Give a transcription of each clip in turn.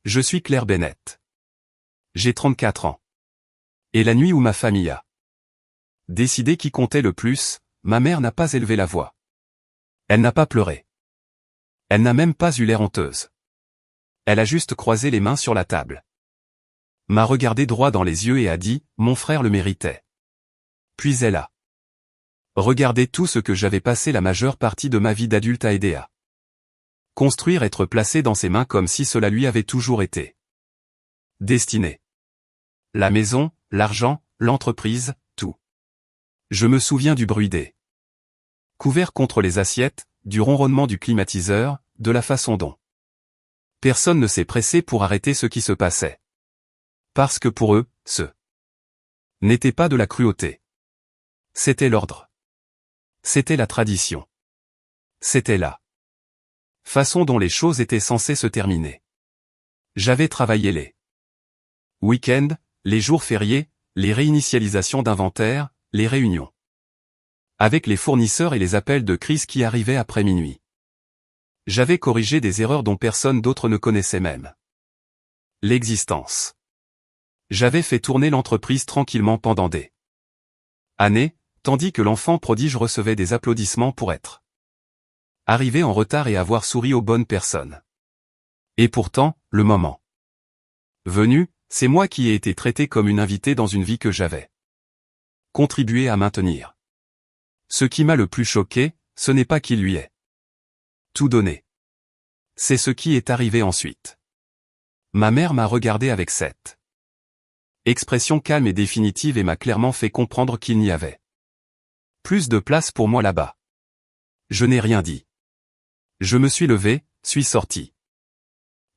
Je suis Claire Bennett. J'ai 34 ans. Et la nuit où ma famille a décidé qui comptait le plus, ma mère n'a pas élevé la voix. Elle n'a pas pleuré. Elle n'a même pas eu l'air honteuse. Elle a juste croisé les mains sur la table. M'a regardé droit dans les yeux et a dit, mon frère le méritait. Puis elle a regardé tout ce que j'avais passé la majeure partie de ma vie d'adulte à aider à construire, être placé dans ses mains comme si cela lui avait toujours été destiné. La maison, l'argent, l'entreprise, tout. Je me souviens du bruit des couverts contre les assiettes, du ronronnement du climatiseur, de la façon dont personne ne s'est pressé pour arrêter ce qui se passait. Parce que pour eux, ce n'était pas de la cruauté. C'était l'ordre. C'était la tradition. C'était la façon dont les choses étaient censées se terminer. J'avais travaillé les week-ends, les jours fériés, les réinitialisations d'inventaire, les réunions avec les fournisseurs et les appels de crise qui arrivaient après minuit. J'avais corrigé des erreurs dont personne d'autre ne connaissait même l'existence. J'avais fait tourner l'entreprise tranquillement pendant des années, tandis que l'enfant prodige recevait des applaudissements pour être arrivé en retard et avoir souri aux bonnes personnes. Et pourtant, le moment venu, c'est moi qui ai été traité comme une invitée dans une vie que j'avais contribué à maintenir. Ce qui m'a le plus choqué, ce n'est pas qu'il lui ait tout donné. C'est ce qui est arrivé ensuite. Ma mère m'a regardé avec cette expression calme et définitive et m'a clairement fait comprendre qu'il n'y avait plus de place pour moi là-bas. Je n'ai rien dit. Je me suis levé, suis sorti.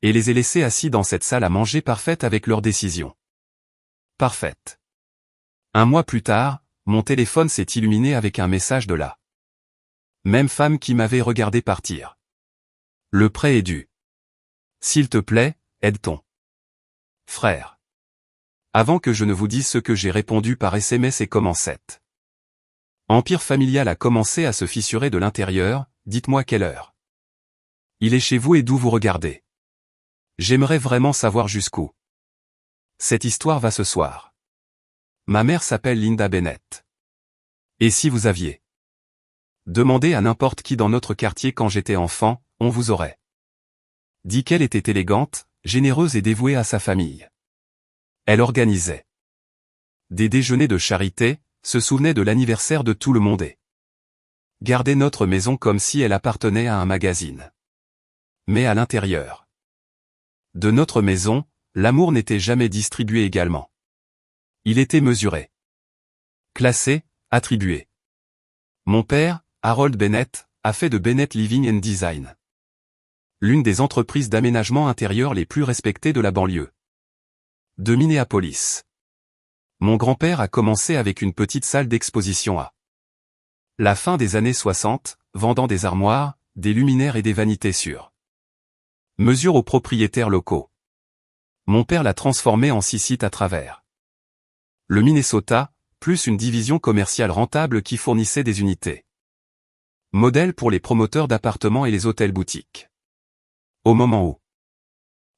Et les ai laissés assis dans cette salle à manger parfaite avec leur décision. Parfaite. Un mois plus tard, mon téléphone s'est illuminé avec un message de la même femme qui m'avait regardé partir. Le prêt est dû. S'il te plaît, aide ton frère. Avant que je ne vous dise ce que j'ai répondu par SMS et comment cet empire familial a commencé à se fissurer de l'intérieur, dites-moi quelle heure il est chez vous et d'où vous regardez. J'aimerais vraiment savoir jusqu'où cette histoire va ce soir. Ma mère s'appelle Linda Bennett. Et si vous aviez demandé à n'importe qui dans notre quartier quand j'étais enfant, on vous aurait dit qu'elle était élégante, généreuse et dévouée à sa famille. Elle organisait des déjeuners de charité, se souvenait de l'anniversaire de tout le monde et gardait notre maison comme si elle appartenait à un magazine. Mais à l'intérieur de notre maison, l'amour n'était jamais distribué également. Il était mesuré, classé, attribué. Mon père, Harold Bennett, a fait de Bennett Living and Design l'une des entreprises d'aménagement intérieur les plus respectées de la banlieue de Minneapolis. Mon grand-père a commencé avec une petite salle d'exposition à la fin des années 60, vendant des armoires, des luminaires et des vanités sur mesure aux propriétaires locaux. Mon père l'a transformé en 6 sites à travers le Minnesota, plus une division commerciale rentable qui fournissait des unités modèles pour les promoteurs d'appartements et les hôtels-boutiques. Au moment où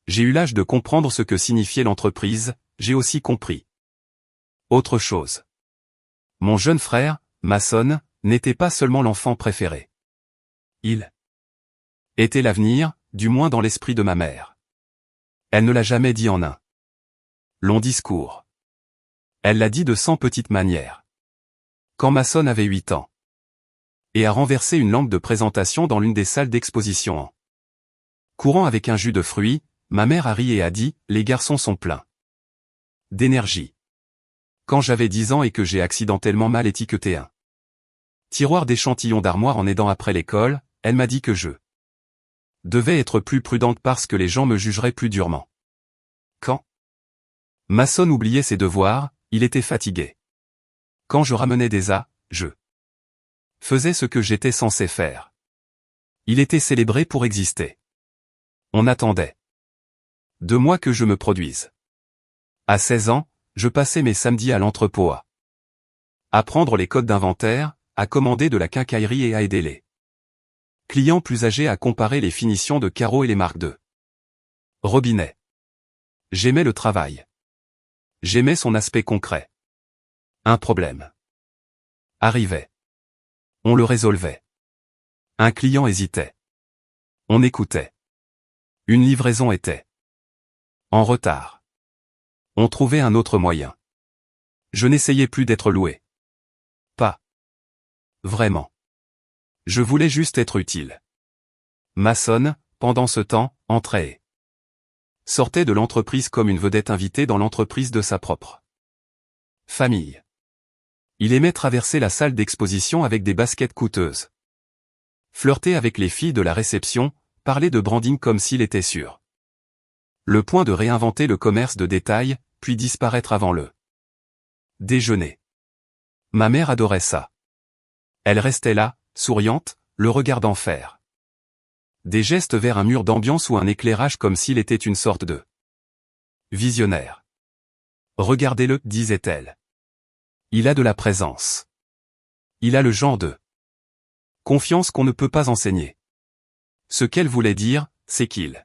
j'ai eu l'âge de comprendre ce que signifiait l'entreprise, j'ai aussi compris autre chose. Mon jeune frère, Mason, n'était pas seulement l'enfant préféré. Il était l'avenir, du moins dans l'esprit de ma mère. Elle ne l'a jamais dit en un long discours. Elle l'a dit de 100 petites manières. Quand Mason avait 8 ans. Et a renversé une lampe de présentation dans l'une des salles d'exposition en courant avec un jus de fruits, ma mère a ri et a dit, les garçons sont pleins d'énergie. Quand j'avais 10 ans et que j'ai accidentellement mal étiqueté un tiroir d'échantillons d'armoire en aidant après l'école, elle m'a dit que je devais être plus prudente parce que les gens me jugeraient plus durement. Quand Mason oubliait ses devoirs, il était fatigué. Quand je ramenais des A, je faisais ce que j'étais censé faire. Il était célébré pour exister. On attendait de moi que je me produise. À 16 ans, je passais mes samedis à l'entrepôt à apprendre les codes d'inventaire, à commander de la quincaillerie et à aider les clients plus âgés à comparer les finitions de carreaux et les marques de robinet. J'aimais le travail. J'aimais son aspect concret. Un problème arrivait. On le résolvait. Un client hésitait. On écoutait. Une livraison était en retard. On trouvait un autre moyen. Je n'essayais plus d'être loué. Pas vraiment. Je voulais juste être utile. Mason, pendant ce temps, entrait et sortait de l'entreprise comme une vedette invitée dans l'entreprise de sa propre famille. Il aimait traverser la salle d'exposition avec des baskets coûteuses. Flirter avec les filles de la réception, parler de branding comme s'il était sûr. Le point de réinventer le commerce de détail, puis disparaître avant le déjeuner. Ma mère adorait ça. Elle restait là, souriante, le regardant faire des gestes vers un mur d'ambiance ou un éclairage comme s'il était une sorte de visionnaire. Regardez-le, disait-elle. Il a de la présence. Il a le genre de confiance qu'on ne peut pas enseigner. Ce qu'elle voulait dire, c'est qu'il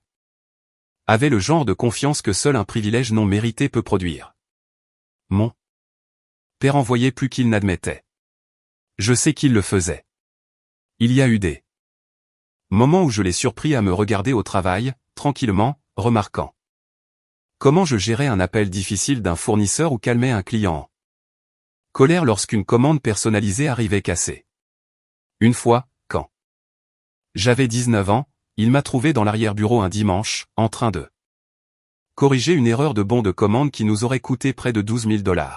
avait le genre de confiance que seul un privilège non mérité peut produire. Mon père en voyait plus qu'il n'admettait. Je sais qu'il le faisait. Il y a eu des moments où je l'ai surpris à me regarder au travail, tranquillement, remarquant comment je gérais un appel difficile d'un fournisseur ou calmais un client en colère lorsqu'une commande personnalisée arrivait cassée. Une fois, quand j'avais 19 ans, il m'a trouvé dans l'arrière-bureau un dimanche, en train de corriger une erreur de bon de commande qui nous aurait coûté près de 12 000 $.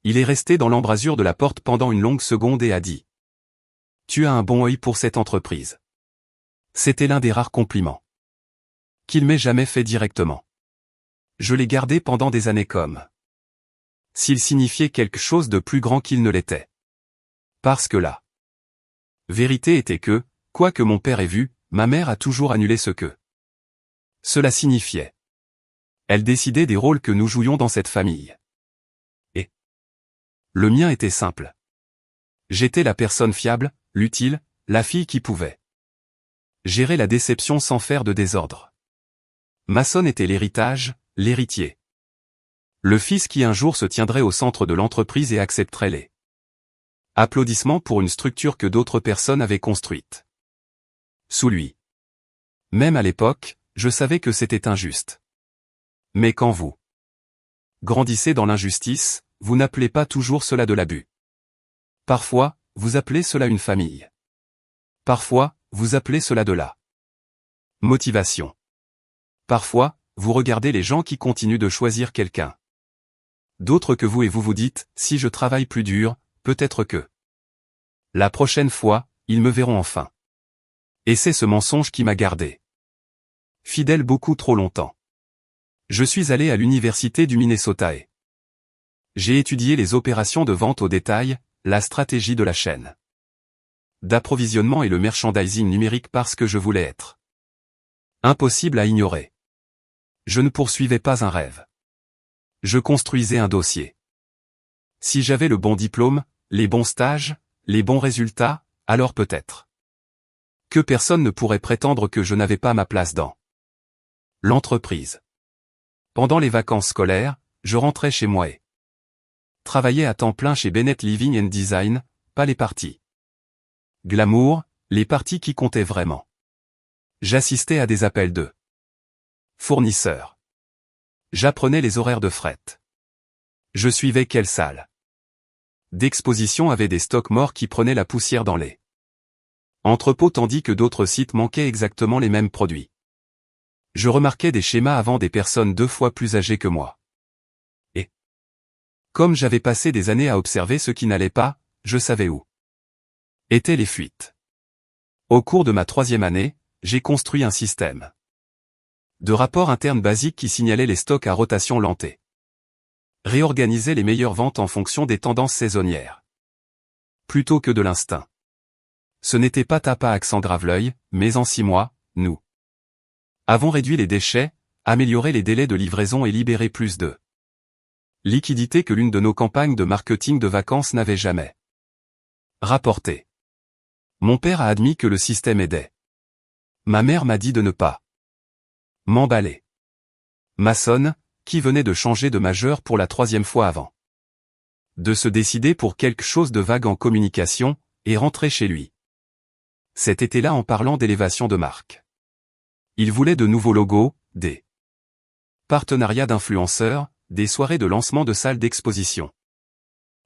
Il est resté dans l'embrasure de la porte pendant une longue seconde et a dit « Tu as un bon œil pour cette entreprise. » C'était l'un des rares compliments qu'il m'ait jamais fait directement. Je l'ai gardé pendant des années comme s'il signifiait quelque chose de plus grand qu'il ne l'était. Parce que la vérité était que, quoi que mon père ait vu, ma mère a toujours annulé ce que cela signifiait. Elle décidait des rôles que nous jouions dans cette famille. Et le mien était simple. J'étais la personne fiable, l'utile, la fille qui pouvait gérer la déception sans faire de désordre. Mason était l'héritage, l'héritier. Le fils qui un jour se tiendrait au centre de l'entreprise et accepterait les applaudissements pour une structure que d'autres personnes avaient construite sous lui. Même à l'époque, je savais que c'était injuste. Mais quand vous grandissez dans l'injustice, vous n'appelez pas toujours cela de l'abus. Parfois, vous appelez cela une famille. Parfois, vous appelez cela de la motivation. Parfois, vous regardez les gens qui continuent de choisir quelqu'un d'autre que vous et vous vous dites, si je travaille plus dur, peut-être que la prochaine fois, ils me verront enfin. Et c'est ce mensonge qui m'a gardé fidèle beaucoup trop longtemps. Je suis allé à l'université du Minnesota et j'ai étudié les opérations de vente au détail, la stratégie de la chaîne d'approvisionnement et le merchandising numérique parce que je voulais être impossible à ignorer. Je ne poursuivais pas un rêve. Je construisais un dossier. Si j'avais le bon diplôme, les bons stages, les bons résultats, alors peut-être que personne ne pourrait prétendre que je n'avais pas ma place dans l'entreprise. Pendant les vacances scolaires, je rentrais chez moi et travaillais à temps plein chez Bennett Living and Design, pas les parties glamour, les parties qui comptaient vraiment. J'assistais à des appels de fournisseurs. J'apprenais les horaires de fret. Je suivais quelle salle d'exposition avait des stocks morts qui prenaient la poussière dans les entrepôts tandis que d'autres sites manquaient exactement les mêmes produits. Je remarquais des schémas avant des personnes 2 fois plus âgées que moi. Et comme j'avais passé des années à observer ce qui n'allait pas, je savais où étaient les fuites. Au cours de ma 3e année, j'ai construit un système de rapport interne basique qui signalait les stocks à rotation lente et réorganisait les meilleures ventes en fonction des tendances saisonnières. Plutôt que de l'instinct. Ce n'était pas tape à accent grave l'œil, mais en 6 mois, nous avons réduit les déchets, amélioré les délais de livraison et libéré plus de liquidité que l'une de nos campagnes de marketing de vacances n'avait jamais rapporté. Mon père a admis que le système aidait. Ma mère m'a dit de ne pas m'emballer. Maçonne, qui venait de changer de majeur pour la 3e fois avant de se décider pour quelque chose de vague en communication, et rentrer chez lui. Cet été-là en parlant d'élévation de marque. Il voulait de nouveaux logos, des partenariats d'influenceurs, des soirées de lancement de salles d'exposition,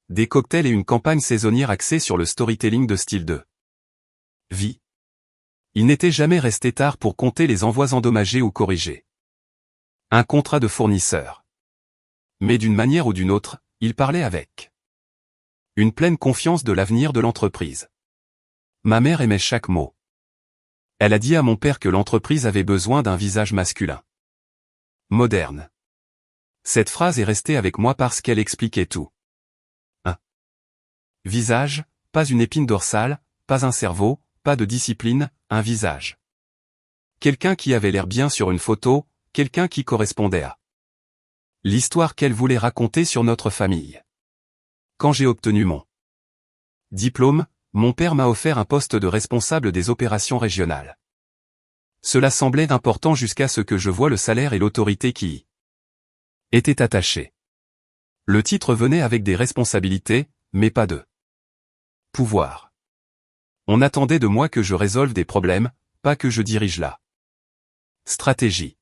des cocktails et une campagne saisonnière axée sur le storytelling de style de vie. Il n'était jamais resté tard pour compter les envois endommagés ou corrigés. Un contrat de fournisseur. Mais d'une manière ou d'une autre, il parlait avec une pleine confiance de l'avenir de l'entreprise. Ma mère aimait chaque mot. Elle a dit à mon père que l'entreprise avait besoin d'un visage masculin. Moderne. Cette phrase est restée avec moi parce qu'elle expliquait tout. Un visage, pas une épine dorsale, pas un cerveau, pas de discipline, un visage. Quelqu'un qui avait l'air bien sur une photo, quelqu'un qui correspondait à l'histoire qu'elle voulait raconter sur notre famille. Quand j'ai obtenu mon diplôme, mon père m'a offert un poste de responsable des opérations régionales. Cela semblait important jusqu'à ce que je voie le salaire et l'autorité qui y étaient attachés. Le titre venait avec des responsabilités, mais pas de pouvoir. On attendait de moi que je résolve des problèmes, pas que je dirige la stratégie.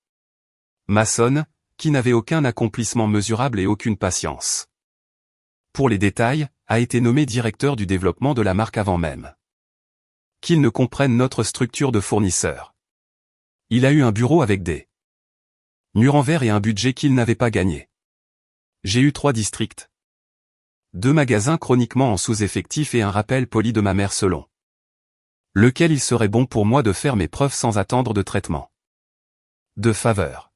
Maçonne, qui n'avait aucun accomplissement mesurable et aucune patience pour les détails, a été nommé directeur du développement de la marque avant même qu'il ne comprenne notre structure de fournisseurs. Il a eu un bureau avec des murs en verre et un budget qu'il n'avait pas gagné. J'ai eu 3 districts, 2 magasins chroniquement en sous-effectif et un rappel poli de ma mère selon lequel il serait bon pour moi de faire mes preuves sans attendre de traitement de faveur.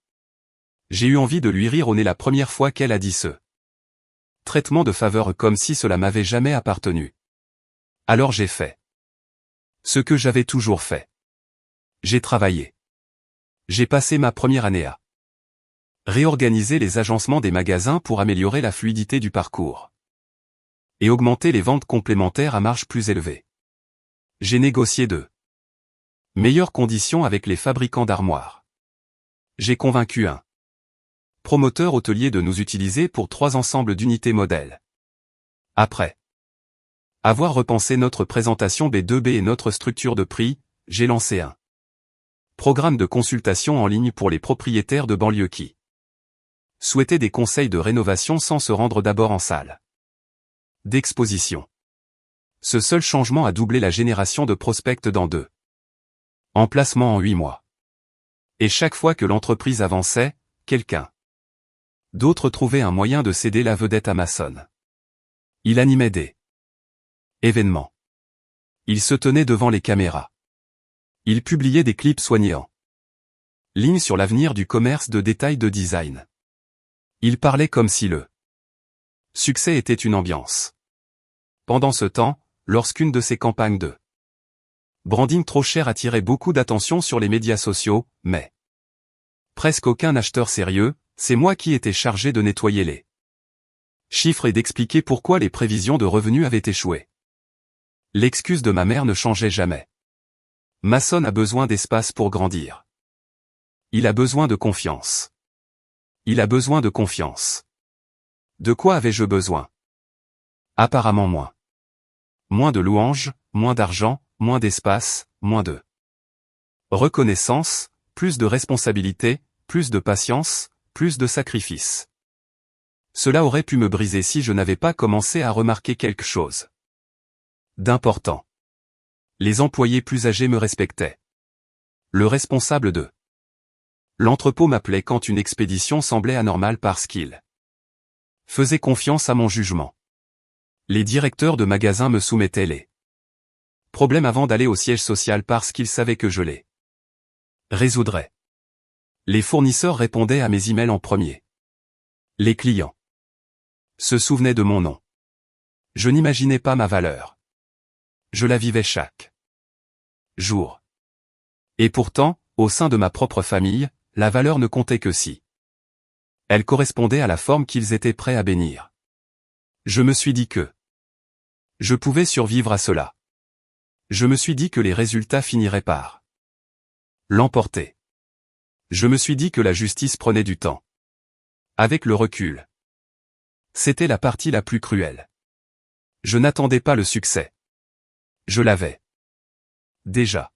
J'ai eu envie de lui rire au nez la première fois qu'elle a dit ce traitement de faveur comme si cela m'avait jamais appartenu. Alors j'ai fait ce que j'avais toujours fait. J'ai travaillé. J'ai passé ma première année à réorganiser les agencements des magasins pour améliorer la fluidité du parcours et augmenter les ventes complémentaires à marge plus élevée. J'ai négocié de meilleures conditions avec les fabricants d'armoires. J'ai convaincu un promoteur hôtelier de nous utiliser pour 3 ensembles d'unités modèles. Après avoir repensé notre présentation B2B et notre structure de prix, j'ai lancé un programme de consultation en ligne pour les propriétaires de banlieue qui souhaitaient des conseils de rénovation sans se rendre d'abord en salle d'exposition. Ce seul changement a doublé la génération de prospects dans 2 emplacements en 8 mois. Et chaque fois que l'entreprise avançait, quelqu'un d'autre trouvait un moyen de céder la vedette à Maçonne. Il animait des événements. Il se tenait devant les caméras. Il publiait des clips soignés en ligne sur l'avenir du commerce de détail de design. Il parlait comme si le succès était une ambiance. Pendant ce temps, lorsqu'une de ses campagnes de branding trop chère attirait beaucoup d'attention sur les médias sociaux, mais presque aucun acheteur sérieux, c'est moi qui étais chargé de nettoyer les chiffres et d'expliquer pourquoi les prévisions de revenus avaient échoué. L'excuse de ma mère ne changeait jamais. Maçonne a besoin d'espace pour grandir. Il a besoin de confiance. Il a besoin de confiance. De quoi avais-je besoin? Apparemment moins. Moins de louanges, moins d'argent, moins d'espace, moins de reconnaissance, plus de responsabilité, plus de patience, plus de sacrifice. Cela aurait pu me briser si je n'avais pas commencé à remarquer quelque chose d'important. Les employés plus âgés me respectaient. Le responsable de l'entrepôt m'appelait quand une expédition semblait anormale parce qu'il faisait confiance à mon jugement. Les directeurs de magasins me soumettaient les problèmes avant d'aller au siège social parce qu'ils savaient que je les résoudrais. Les fournisseurs répondaient à mes emails en premier. Les clients se souvenaient de mon nom. Je n'imaginais pas ma valeur. Je la vivais chaque jour. Et pourtant, au sein de ma propre famille, la valeur ne comptait que si elle correspondait à la forme qu'ils étaient prêts à bénir. Je me suis dit que je pouvais survivre à cela. Je me suis dit que les résultats finiraient par l'emporter. Je me suis dit que la justice prenait du temps. Avec le recul. C'était la partie la plus cruelle. Je n'attendais pas le succès. Je l'avais. Déjà.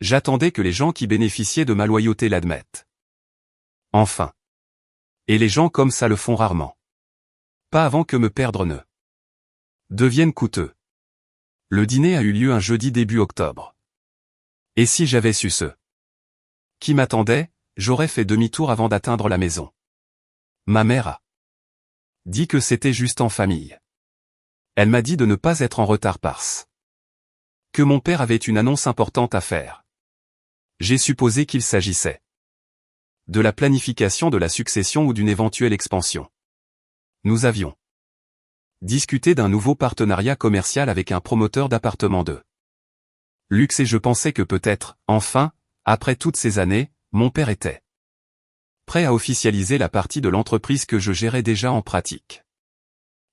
J'attendais que les gens qui bénéficiaient de ma loyauté l'admettent. Enfin. Et les gens comme ça le font rarement. Pas avant que me perdre ne devienne coûteux. Le dîner a eu lieu un jeudi début octobre. Et si j'avais su ce qui m'attendait, j'aurais fait demi-tour avant d'atteindre la maison. Ma mère a dit que c'était juste en famille. Elle m'a dit de ne pas être en retard parce que mon père avait une annonce importante à faire. J'ai supposé qu'il s'agissait de la planification de la succession ou d'une éventuelle expansion. Nous avions discuté d'un nouveau partenariat commercial avec un promoteur d'appartements de luxe et je pensais que peut-être, enfin, après toutes ces années, mon père était prêt à officialiser la partie de l'entreprise que je gérais déjà en pratique.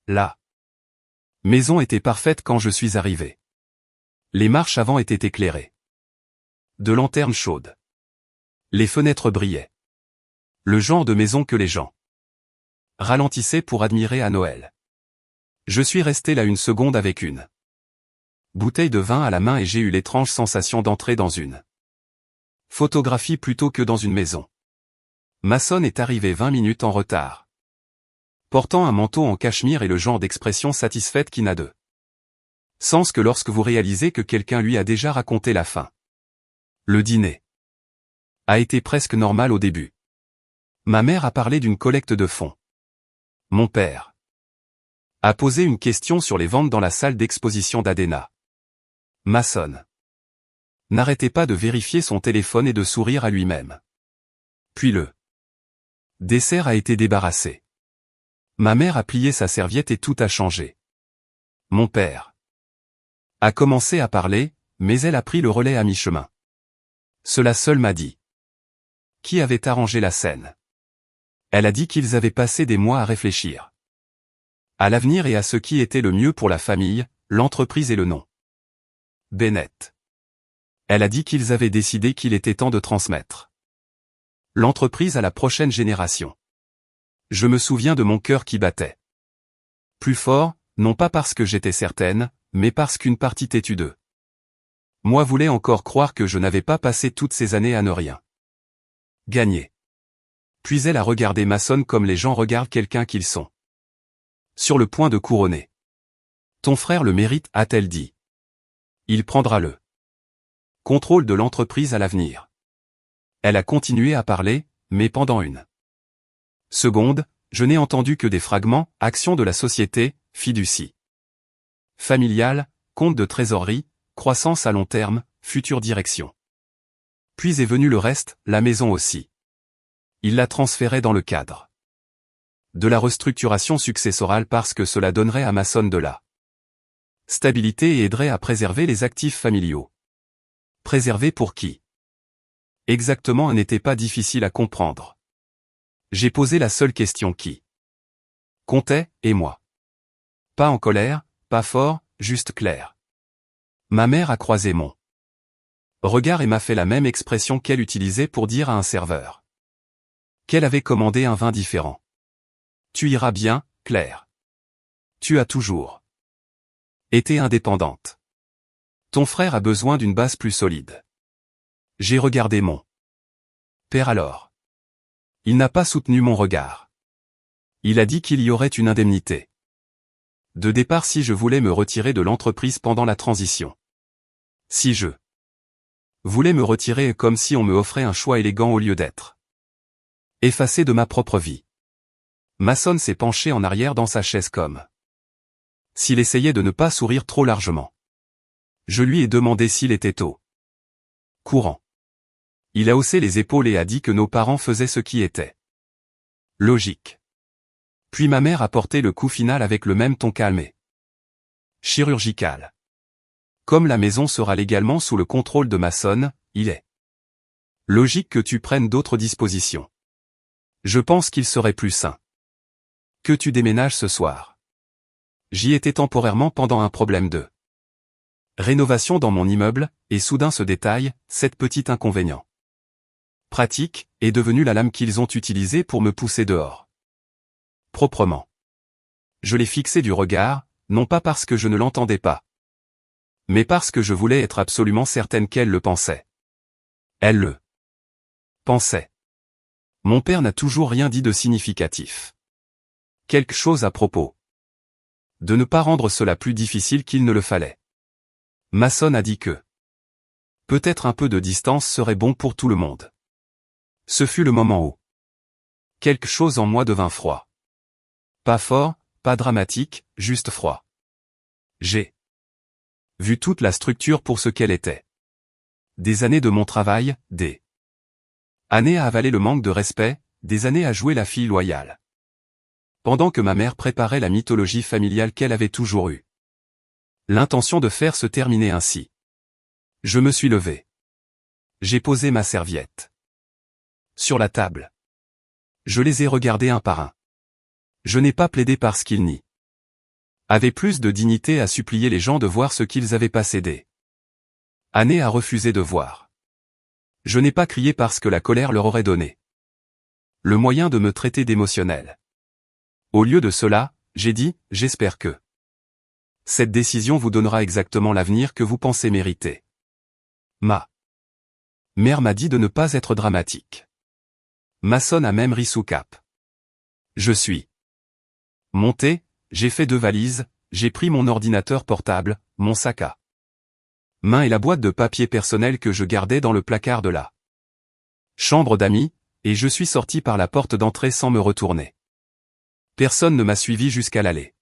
La maison était parfaite quand je suis arrivé. Les marches avant étaient éclairées de lanternes chaudes. Les fenêtres brillaient. Le genre de maison que les gens ralentissaient pour admirer à Noël. Je suis resté là une seconde avec une bouteille de vin à la main et j'ai eu l'étrange sensation d'entrer dans une photographie plutôt que dans une maison. Mason est arrivé 20 minutes en retard. Portant un manteau en cachemire et le genre d'expression satisfaite qui n'a de sens que lorsque vous réalisez que quelqu'un lui a déjà raconté la fin. Le dîner a été presque normal au début. Ma mère a parlé d'une collecte de fonds. Mon père a posé une question sur les ventes dans la salle d'exposition d'Adena. Mason n'arrêtait pas de vérifier son téléphone et de sourire à lui-même. Puis le dessert a été débarrassé. Ma mère a plié sa serviette et tout a changé. Mon père a commencé à parler, mais elle a pris le relais à mi-chemin. Cela seul m'a dit qui avait arrangé la scène. Elle a dit qu'ils avaient passé des mois à réfléchir à l'avenir et à ce qui était le mieux pour la famille, l'entreprise et le nom. Bennett. Elle a dit qu'ils avaient décidé qu'il était temps de transmettre l'entreprise à la prochaine génération. Je me souviens de mon cœur qui battait plus fort, non pas parce que j'étais certaine, mais parce qu'une partie têtue d'eux moi voulait encore croire que je n'avais pas passé toutes ces années à ne rien gagner. Puis elle a regardé Mason comme les gens regardent quelqu'un qu'ils sont sur le point de couronner. Ton frère le mérite, a-t-elle dit. Il prendra le contrôle de l'entreprise à l'avenir. Elle a continué à parler, mais pendant une seconde, je n'ai entendu que des fragments, actions de la société, fiducie familiale, compte de trésorerie, croissance à long terme, future direction. Puis est venu le reste, la maison aussi. Il l'a transférée dans le cadre de la restructuration successorale parce que cela donnerait à Mason de la stabilité et aiderait à préserver les actifs familiaux. Préserver pour qui? Exactement n'était pas difficile à comprendre. J'ai posé la seule question qui comptait, et moi. Pas en colère, pas fort, juste clair. Ma mère a croisé mon regard et m'a fait la même expression qu'elle utilisait pour dire à un serveur qu'elle avait commandé un vin différent. Tu iras bien, Claire. Tu as toujours été indépendante. Ton frère a besoin d'une base plus solide. J'ai regardé mon père alors. Il n'a pas soutenu mon regard. Il a dit qu'il y aurait une indemnité de départ si je voulais me retirer de l'entreprise pendant la transition. Si je voulais me retirer comme si on me offrait un choix élégant au lieu d'être effacé de ma propre vie. Mason s'est penché en arrière dans sa chaise comme s'il essayait de ne pas sourire trop largement. Je lui ai demandé s'il était au courant. Il a haussé les épaules et a dit que nos parents faisaient ce qui était logique. Puis ma mère a porté le coup final avec le même ton calme et chirurgical. Comme la maison sera légalement sous le contrôle de Mason, il est logique que tu prennes d'autres dispositions. Je pense qu'il serait plus sain que tu déménages ce soir. J'y étais temporairement pendant un problème de rénovation dans mon immeuble, et soudain ce détail, cette petite inconvénient pratique, est devenu la lame qu'ils ont utilisée pour me pousser dehors. proprement. Je l'ai fixé du regard, non pas parce que je ne l'entendais pas, mais parce que je voulais être absolument certaine qu'elle le pensait. Elle le pensait. Mon père n'a toujours rien dit de significatif. Quelque chose à propos de ne pas rendre cela plus difficile qu'il ne le fallait. Mason a dit que peut-être un peu de distance serait bon pour tout le monde. Ce fut le moment où quelque chose en moi devint froid. Pas fort, pas dramatique, juste froid. J'ai vu toute la structure pour ce qu'elle était. Des années de mon travail, des années à avaler le manque de respect, des années à jouer la fille loyale. Pendant que ma mère préparait la mythologie familiale qu'elle avait toujours eue. L'intention de faire se terminait ainsi. Je me suis levé. J'ai posé ma serviette sur la table. Je les ai regardés un par un. Je n'ai pas plaidé parce qu'ils n'y avaient plus de dignité à supplier les gens de voir ce qu'ils avaient passé des années à refuser de voir. Je n'ai pas crié parce que la colère leur aurait donné le moyen de me traiter d'émotionnel. Au lieu de cela, j'ai dit, j'espère que cette décision vous donnera exactement l'avenir que vous pensez mériter. Ma mère m'a dit de ne pas être dramatique. Mason a même ri sous cap. Je suis monté, j'ai fait 2 valises, j'ai pris mon ordinateur portable, mon sac à main et la boîte de papier personnel que je gardais dans le placard de la chambre d'amis, et je suis sorti par la porte d'entrée sans me retourner. Personne ne m'a suivi jusqu'à l'allée.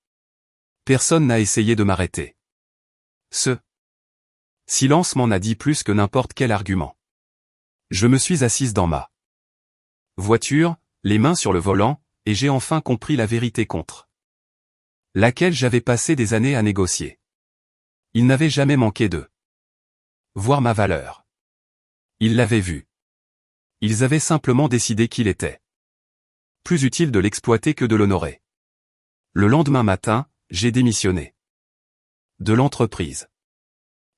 Personne n'a essayé de m'arrêter. Ce silence m'en a dit plus que n'importe quel argument. Je me suis assise dans ma voiture, les mains sur le volant, et j'ai enfin compris la vérité contre laquelle j'avais passé des années à négocier. Ils n'avaient jamais manqué de voir ma valeur. Ils l'avaient vue. Ils avaient simplement décidé qu'il était plus utile de l'exploiter que de l'honorer. Le lendemain matin, j'ai démissionné de l'entreprise.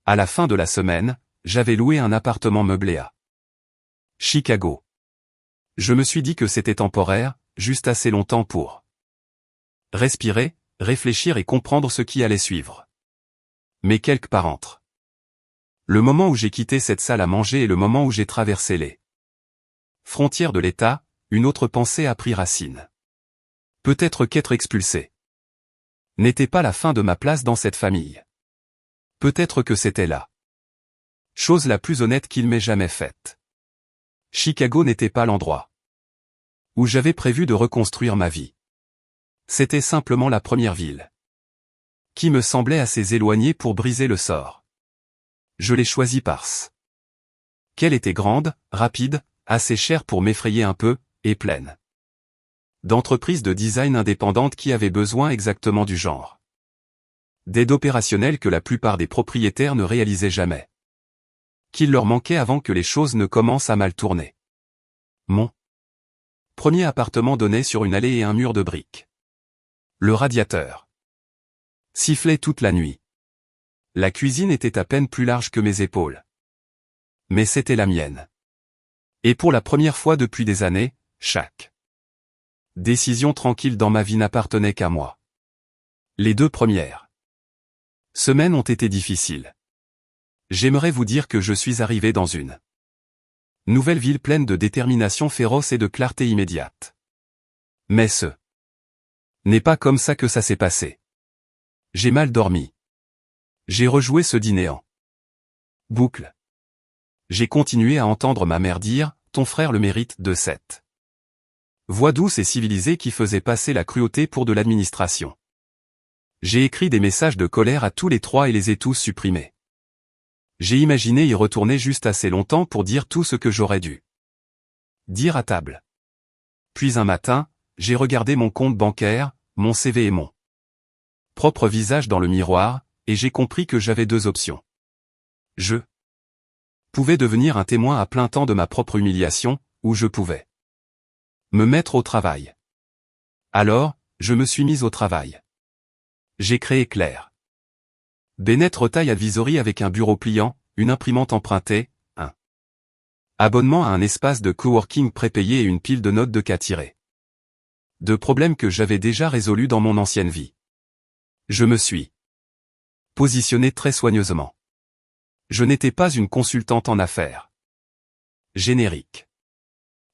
À la fin de la semaine, j'avais loué un appartement meublé à Chicago. Je me suis dit que c'était temporaire, juste assez longtemps pour respirer, réfléchir et comprendre ce qui allait suivre. Mais quelque part entre le moment où j'ai quitté cette salle à manger et le moment où j'ai traversé les frontières de l'État, une autre pensée a pris racine. Peut-être qu'être expulsé n'était pas la fin de ma place dans cette famille. Peut-être que c'était la chose la plus honnête qu'il m'ait jamais faite. Chicago n'était pas l'endroit où j'avais prévu de reconstruire ma vie. C'était simplement la première ville qui me semblait assez éloignée pour briser le sort. Je l'ai choisie parce qu'elle était grande, rapide, assez chère pour m'effrayer un peu, et pleine d'entreprises de design indépendantes qui avaient besoin exactement du genre d'aide opérationnelle que la plupart des propriétaires ne réalisaient jamais. Qu'il leur manquait avant que les choses ne commencent à mal tourner. Mon premier appartement donnait sur une allée et un mur de briques. Le radiateur sifflait toute la nuit. La cuisine était à peine plus large que mes épaules. Mais c'était la mienne. Et pour la première fois depuis des années, chaque décision tranquille dans ma vie n'appartenait qu'à moi. Les 2 premières semaines ont été difficiles. J'aimerais vous dire que je suis arrivé dans une nouvelle ville pleine de détermination féroce et de clarté immédiate. Mais ce n'est pas comme ça que ça s'est passé. J'ai mal dormi. J'ai rejoué ce dîner en boucle. J'ai continué à entendre ma mère dire, ton frère le mérite, de cette voix douce et civilisée qui faisait passer la cruauté pour de l'administration. J'ai écrit des messages de colère à tous les 3 et les ai tous supprimés. J'ai imaginé y retourner juste assez longtemps pour dire tout ce que j'aurais dû dire à table. Puis un matin, j'ai regardé mon compte bancaire, mon CV et mon propre visage dans le miroir, et j'ai compris que j'avais 2 options. Je pouvais devenir un témoin à plein temps de ma propre humiliation, ou je pouvais me mettre au travail. Alors, je me suis mis au travail. J'ai créé Claire Bennett Retail Advisory avec un bureau pliant, une imprimante empruntée, un abonnement à un espace de coworking prépayé et une pile de notes de cas tirées De problèmes que j'avais déjà résolus dans mon ancienne vie. Je me suis positionné très soigneusement. Je n'étais pas une consultante en affaires. Générique.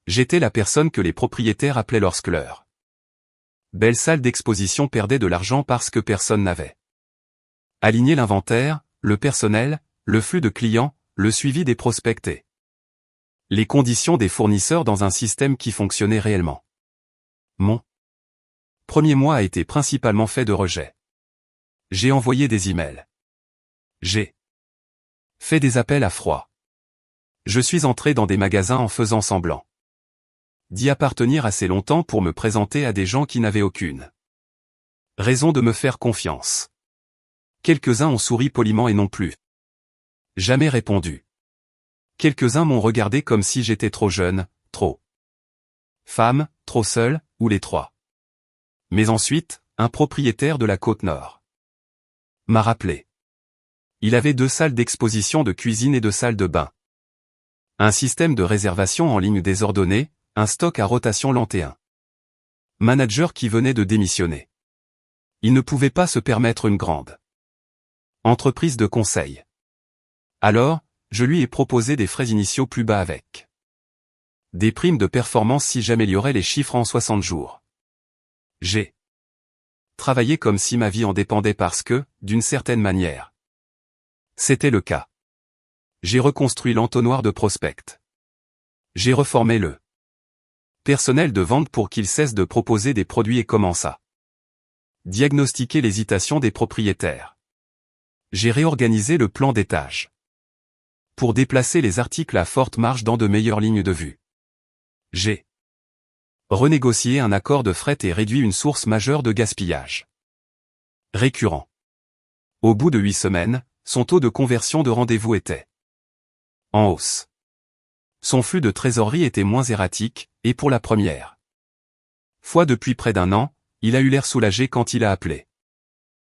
J'étais la personne que les propriétaires appelaient lorsque leur belle salle d'exposition perdait de l'argent parce que personne n'avait aligné l'inventaire, le personnel, le flux de clients, le suivi des prospects, les conditions des fournisseurs dans un système qui fonctionnait réellement. Mon premier mois a été principalement fait de rejets. J'ai envoyé des emails. J'ai fait des appels à froid. Je suis entré dans des magasins en faisant semblant d'y appartenir assez longtemps pour me présenter à des gens qui n'avaient aucune raison de me faire confiance. Quelques-uns ont souri poliment et non plus jamais répondu. Quelques-uns m'ont regardé comme si j'étais trop jeune, trop femme, trop seule, ou les trois. Mais ensuite, un propriétaire de la Côte-Nord m'a rappelé. Il avait 2 salles d'exposition de cuisine et 2 salles de bain. Un système de réservation en ligne désordonné, un stock à rotation lente et un manager qui venait de démissionner. Il ne pouvait pas se permettre une grande entreprise de conseil. Alors, je lui ai proposé des frais initiaux plus bas avec des primes de performance si j'améliorais les chiffres en 60 jours. J'ai travaillé comme si ma vie en dépendait parce que, d'une certaine manière, c'était le cas. J'ai reconstruit l'entonnoir de prospects. J'ai reformé le personnel de vente pour qu'il cesse de proposer des produits et commence à diagnostiquer l'hésitation des propriétaires. J'ai réorganisé le plan des tâches pour déplacer les articles à forte marge dans de meilleures lignes de vue. J'ai renégocié un accord de fret et réduit une source majeure de gaspillage récurrent. Au bout de 8 semaines, son taux de conversion de rendez-vous était en hausse. Son flux de trésorerie était moins erratique, et pour la première fois depuis près d'1 an, il a eu l'air soulagé quand il a appelé.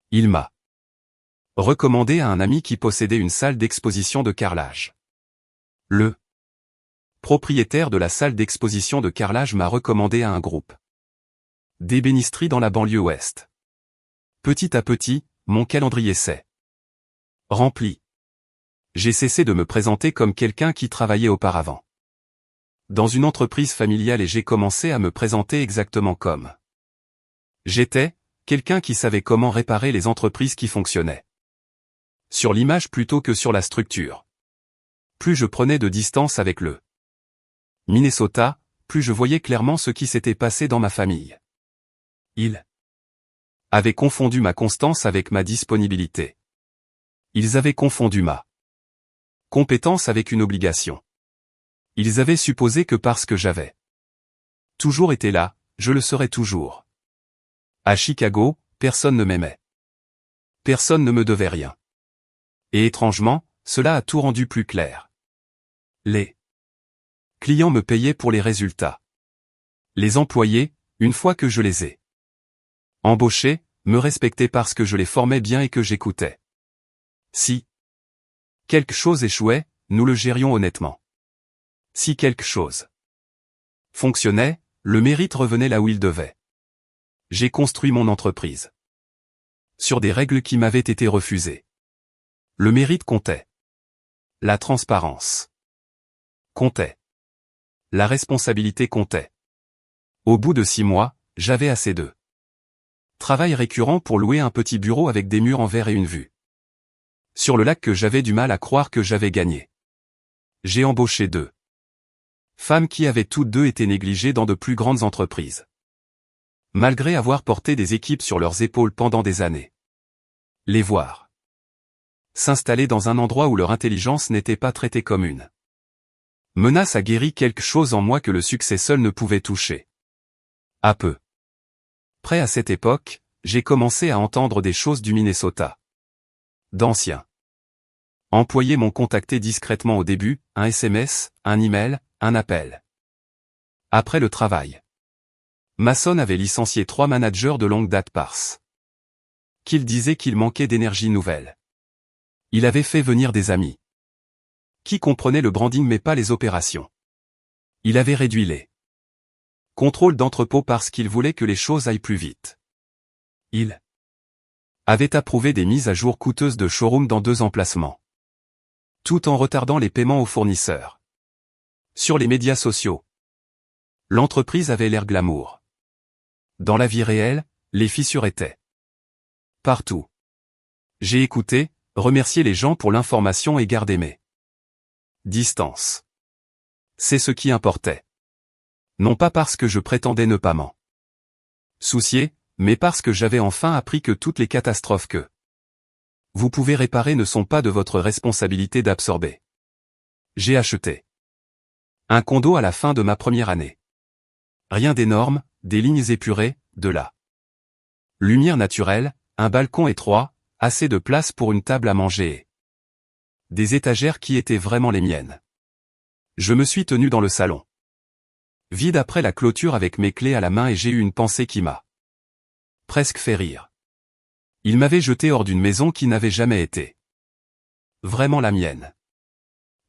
Il m'a recommandé à un ami qui possédait une salle d'exposition de carrelage. Le propriétaire de la salle d'exposition de carrelage m'a recommandé à un groupe d'ébénisterie dans la banlieue ouest. Petit à petit, mon calendrier s'est rempli. J'ai cessé de me présenter comme quelqu'un qui travaillait auparavant dans une entreprise familiale et j'ai commencé à me présenter exactement comme j'étais, quelqu'un qui savait comment réparer les entreprises qui fonctionnaient sur l'image plutôt que sur la structure. Plus je prenais de distance avec le Minnesota, plus je voyais clairement ce qui s'était passé dans ma famille. Ils avaient confondu ma constance avec ma disponibilité. Ils avaient confondu ma compétence avec une obligation. Ils avaient supposé que parce que j'avais toujours été là, je le serais toujours. À Chicago, personne ne m'aimait. Personne ne me devait rien. Et étrangement, cela a tout rendu plus clair. Les clients me payaient pour les résultats. Les employés, une fois que je les ai embauchés, me respectaient parce que je les formais bien et que j'écoutais. Si quelque chose échouait, nous le gérions honnêtement. Si quelque chose fonctionnait, le mérite revenait là où il devait. J'ai construit mon entreprise sur des règles qui m'avaient été refusées. Le mérite comptait. La transparence comptait. La responsabilité comptait. Au bout de 6 mois, j'avais assez de travail récurrent pour louer un petit bureau avec des murs en verre et une vue sur le lac que j'avais du mal à croire que j'avais gagné. J'ai embauché 2 femmes qui avaient toutes 2 été négligées dans de plus grandes entreprises. Malgré avoir porté des équipes sur leurs épaules pendant des années. Les voir s'installer dans un endroit où leur intelligence n'était pas traitée comme une menace a guéri quelque chose en moi que le succès seul ne pouvait toucher. À peu près à cette époque, j'ai commencé à entendre des choses du Minnesota. D'anciens employés m'ont contacté discrètement au début, un SMS, un email, un appel. Après le travail, Mason avait licencié 3 managers de longue date parce qu'il disait qu'il manquait d'énergie nouvelle. Il avait fait venir des amis qui comprenaient le branding mais pas les opérations. Il avait réduit les Contrôle d'entrepôt parce qu'il voulait que les choses aillent plus vite. Il avait approuvé des mises à jour coûteuses de showroom dans 2 emplacements. Tout en retardant les paiements aux fournisseurs. Sur les médias sociaux, l'entreprise avait l'air glamour. Dans la vie réelle, les fissures étaient partout. J'ai écouté, remercié les gens pour l'information et gardé mes distances. C'est ce qui importait. Non pas parce que je prétendais ne pas m'en soucier, mais parce que j'avais enfin appris que toutes les catastrophes que vous pouvez réparer ne sont pas de votre responsabilité d'absorber. J'ai acheté un condo à la fin de ma première année. Rien d'énorme, des lignes épurées, de la lumière naturelle, un balcon étroit, assez de place pour une table à manger et des étagères qui étaient vraiment les miennes. Je me suis tenu dans le salon, vide après la clôture avec mes clés à la main et j'ai eu une pensée qui m'a presque fait rire. Il m'avait jeté hors d'une maison qui n'avait jamais été vraiment la mienne.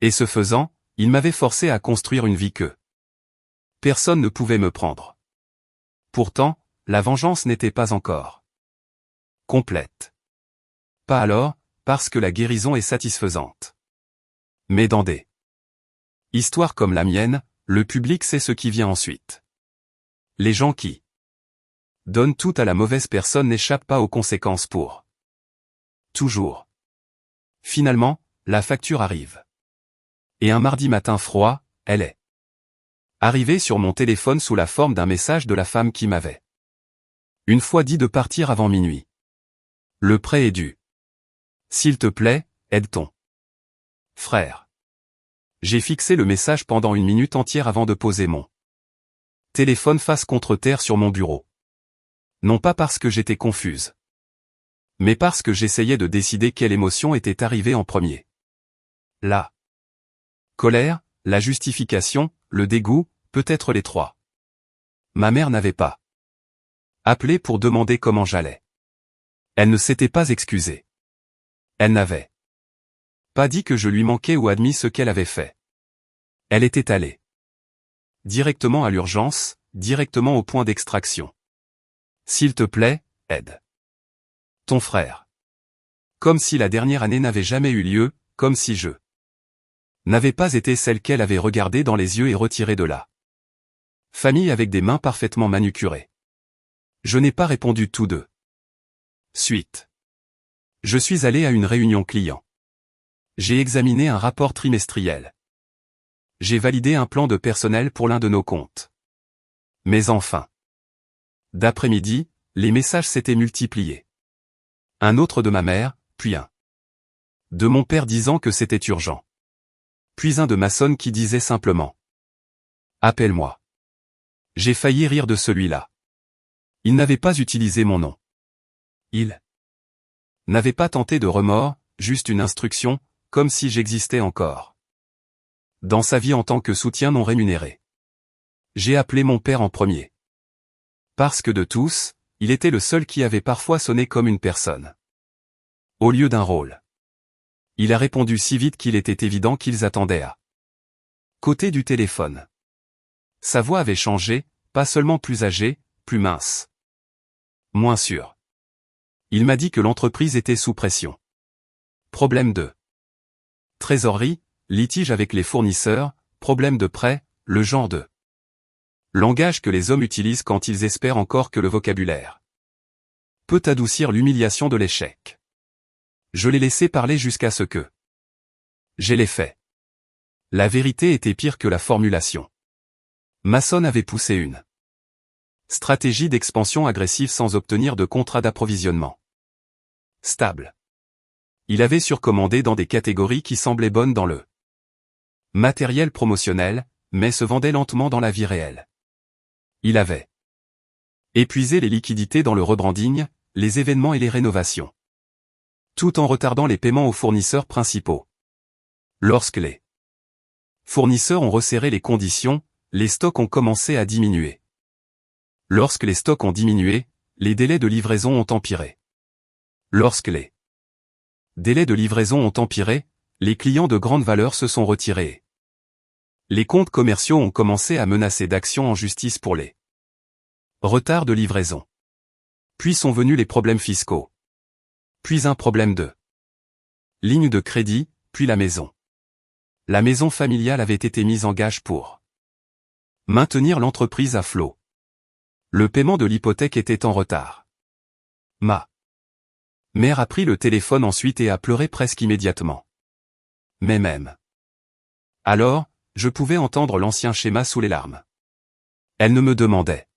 Et ce faisant, il m'avait forcé à construire une vie que personne ne pouvait me prendre. Pourtant, la vengeance n'était pas encore complète. Pas alors, parce que la guérison est satisfaisante. Mais dans des histoires comme la mienne, le public sait ce qui vient ensuite. Les gens qui donnent tout à la mauvaise personne n'échappent pas aux conséquences pour toujours. Finalement, la facture arrive. Et un mardi matin froid, elle est arrivée sur mon téléphone sous la forme d'un message de la femme qui m'avait une fois dit de partir avant minuit. Le prêt est dû. S'il te plaît, aide ton frère. J'ai fixé le message pendant 1 minute entière avant de poser mon téléphone face contre terre sur mon bureau. Non pas parce que j'étais confuse, mais parce que j'essayais de décider quelle émotion était arrivée en premier. La colère, la justification, le dégoût, peut-être les 3. Ma mère n'avait pas appelé pour demander comment j'allais. Elle ne s'était pas excusée. Elle n'avait pas dit que je lui manquais ou admis ce qu'elle avait fait. Elle était allée directement à l'urgence, directement au point d'extraction. S'il te plaît, aide ton frère. Comme si la dernière année n'avait jamais eu lieu, comme si je n'avais pas été celle qu'elle avait regardée dans les yeux et retirée de la famille avec des mains parfaitement manucurées. Je n'ai pas répondu tout de suite. Je suis allé à une réunion client. J'ai examiné un rapport trimestriel. J'ai validé un plan de personnel pour l'un de nos comptes. Mais enfin, d'après-midi, les messages s'étaient multipliés. Un autre de ma mère, puis un de mon père disant que c'était urgent. Puis un de Mason qui disait simplement « Appelle-moi ». J'ai failli rire de celui-là. Il n'avait pas utilisé mon nom. Il n'avait pas tenté de remords, juste une instruction, comme si j'existais encore dans sa vie en tant que soutien non rémunéré. J'ai appelé mon père en premier. Parce que de tous, il était le seul qui avait parfois sonné comme une personne, au lieu d'un rôle. Il a répondu si vite qu'il était évident qu'ils attendaient à côté du téléphone. Sa voix avait changé, pas seulement plus âgée, plus mince. Moins sûre. Il m'a dit que l'entreprise était sous pression. Problème de trésorerie, litige avec les fournisseurs, problème de prêt, le genre de langage que les hommes utilisent quand ils espèrent encore que le vocabulaire peut adoucir l'humiliation de l'échec. Je l'ai laissé parler jusqu'à ce que j'ai les faits. La vérité était pire que la formulation. Mason avait poussé une stratégie d'expansion agressive sans obtenir de contrat d'approvisionnement stable. Il avait surcommandé dans des catégories qui semblaient bonnes dans le matériel promotionnel, mais se vendait lentement dans la vie réelle. Il avait épuisé les liquidités dans le rebranding, les événements et les rénovations, tout en retardant les paiements aux fournisseurs principaux. Lorsque les fournisseurs ont resserré les conditions, les stocks ont commencé à diminuer. Lorsque les stocks ont diminué, les délais de livraison ont empiré. Lorsque les délais de livraison ont empiré, les clients de grande valeur se sont retirés. Les comptes commerciaux ont commencé à menacer d'action en justice pour les Retard de livraison. Puis sont venus les problèmes fiscaux. Puis un problème de ligne de crédit, puis la maison. La maison familiale avait été mise en gage pour maintenir l'entreprise à flot. Le paiement de l'hypothèque était en retard. Ma mère a pris le téléphone ensuite et a pleuré presque immédiatement. Mais même. Alors, je pouvais entendre l'ancien schéma sous les larmes. Elle ne me demandait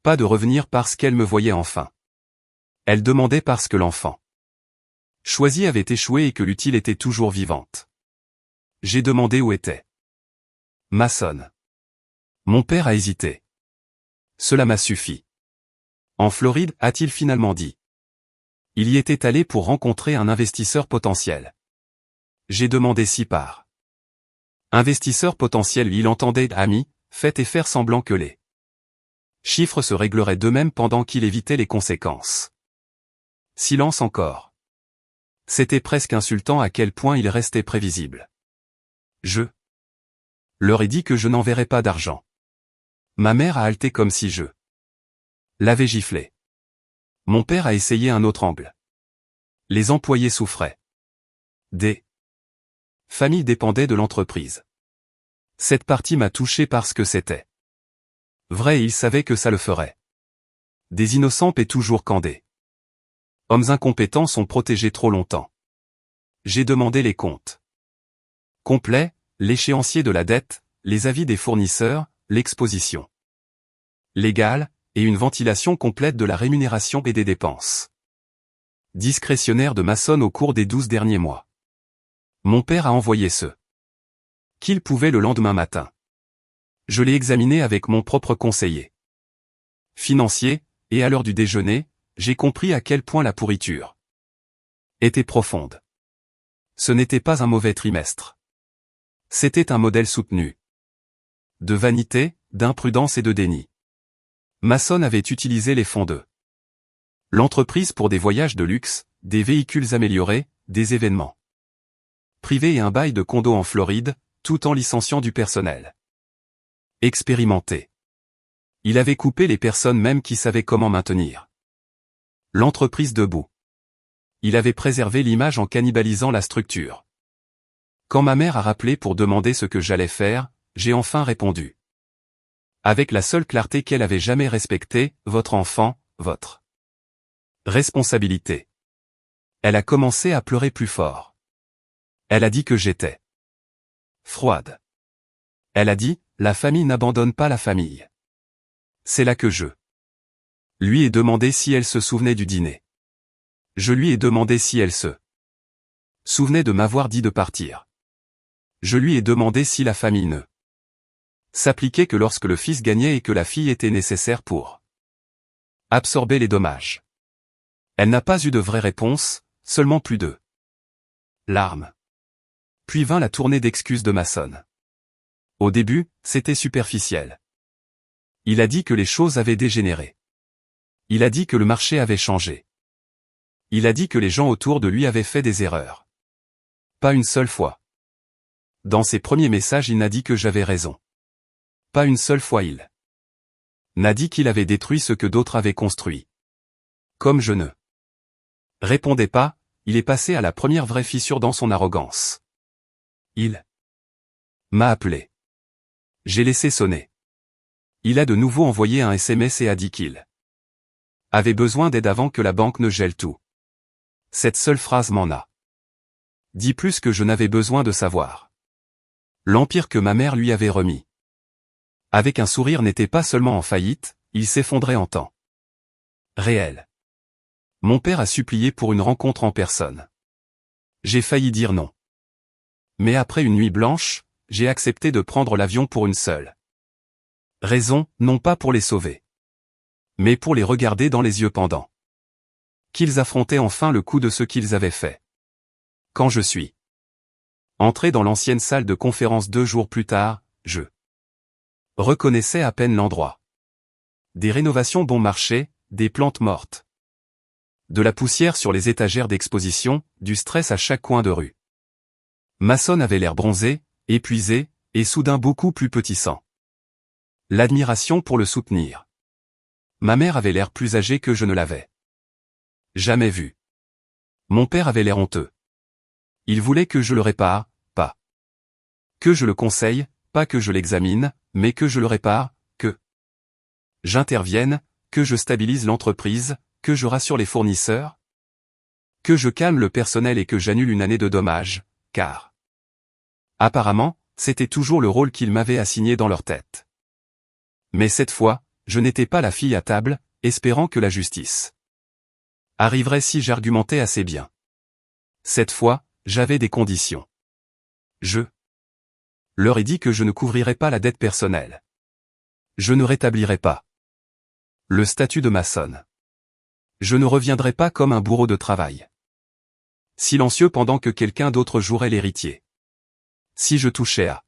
pas de revenir parce qu'elle me voyait enfin. Elle demandait parce que l'enfant choisi avait échoué et que l'utile était toujours vivante. J'ai demandé où était Mason. Mon père a hésité. Cela m'a suffi. En Floride, a-t-il finalement dit. Il y était allé pour rencontrer un investisseur potentiel. J'ai demandé si par investisseur potentiel il entendait ami, fait et faire semblant que les chiffres se régleraient d'eux-mêmes pendant qu'il évitait les conséquences. Silence encore. C'était presque insultant à quel point il restait prévisible. Je leur ai dit que je n'enverrais pas d'argent. Ma mère a halté comme si je l'avais giflé. Mon père a essayé un autre angle. Les employés souffraient. Des familles dépendaient de l'entreprise. Cette partie m'a touché parce que c'était vrai et il savait que ça le ferait. Des innocents paient toujours quand des hommes incompétents sont protégés trop longtemps. J'ai demandé les comptes complets, l'échéancier de la dette, les avis des fournisseurs, l'exposition légale, et une ventilation complète de la rémunération et des dépenses discrétionnaires de Mason au cours des 12 derniers mois. Mon père a envoyé ce qu'il pouvait le lendemain matin. Je l'ai examiné avec mon propre conseiller financier, et à l'heure du déjeuner, j'ai compris à quel point la pourriture était profonde. Ce n'était pas un mauvais trimestre. C'était un modèle soutenu de vanité, d'imprudence et de déni. Mason avait utilisé les fonds de l'entreprise pour des voyages de luxe, des véhicules améliorés, des événements privés et un bail de condo en Floride, tout en licenciant du personnel expérimenté. Il avait coupé les personnes même qui savaient comment maintenir l'entreprise debout. Il avait préservé l'image en cannibalisant la structure. Quand ma mère a rappelé pour demander ce que j'allais faire, j'ai enfin répondu. Avec la seule clarté qu'elle avait jamais respectée, votre enfant, votre responsabilité. Elle a commencé à pleurer plus fort. Elle a dit que j'étais froide. Elle a dit, la famille n'abandonne pas la famille. C'est là que je lui ai demandé si elle se souvenait du dîner. Je lui ai demandé si elle se souvenait de m'avoir dit de partir. Je lui ai demandé si la famille ne s'appliquait que lorsque le fils gagnait et que la fille était nécessaire pour absorber les dommages. Elle n'a pas eu de vraie réponse, seulement plus de larmes. Puis vint la tournée d'excuses de Mason. Au début, c'était superficiel. Il a dit que les choses avaient dégénéré. Il a dit que le marché avait changé. Il a dit que les gens autour de lui avaient fait des erreurs. Pas une seule fois. Dans ses premiers messages il n'a dit que j'avais raison. Pas une seule fois il n'a dit qu'il avait détruit ce que d'autres avaient construit. Comme je ne répondais pas, il est passé à la première vraie fissure dans son arrogance. Il m'a appelé. J'ai laissé sonner. Il a de nouveau envoyé un SMS et a dit qu'il avait besoin d'aide avant que la banque ne gèle tout. Cette seule phrase m'en a dit plus que je n'avais besoin de savoir. L'empire que ma mère lui avait remis avec un sourire n'était pas seulement en faillite, il s'effondrait en temps réel. Mon père a supplié pour une rencontre en personne. J'ai failli dire non. Mais après une nuit blanche, j'ai accepté de prendre l'avion pour une seule raison, non pas pour les sauver, mais pour les regarder dans les yeux pendant qu'ils affrontaient enfin le coup de ce qu'ils avaient fait. Quand je suis entré dans l'ancienne salle de conférence 2 jours plus tard, je reconnaissais à peine l'endroit. Des rénovations bon marché, des plantes mortes. De la poussière sur les étagères d'exposition, du stress à chaque coin de rue. Mason avait l'air bronzé, épuisé, et soudain beaucoup plus petissant. L'admiration pour le soutenir. Ma mère avait l'air plus âgée que je ne l'avais jamais vue. Mon père avait l'air honteux. Il voulait que je le répare, pas que je le conseille, pas que je l'examine, mais que je le répare, que j'intervienne, que je stabilise l'entreprise, que je rassure les fournisseurs, que je calme le personnel et que j'annule une année de dommages, car apparemment, c'était toujours le rôle qu'ils m'avaient assigné dans leur tête. Mais cette fois, je n'étais pas la fille à table, espérant que la justice arriverait si j'argumentais assez bien. Cette fois, j'avais des conditions. Je leur ai dit que je ne couvrirais pas la dette personnelle. Je ne rétablirais pas le statut de maçonne. Je ne reviendrai pas comme un bourreau de travail, silencieux pendant que quelqu'un d'autre jouerait l'héritier. Si je touchais à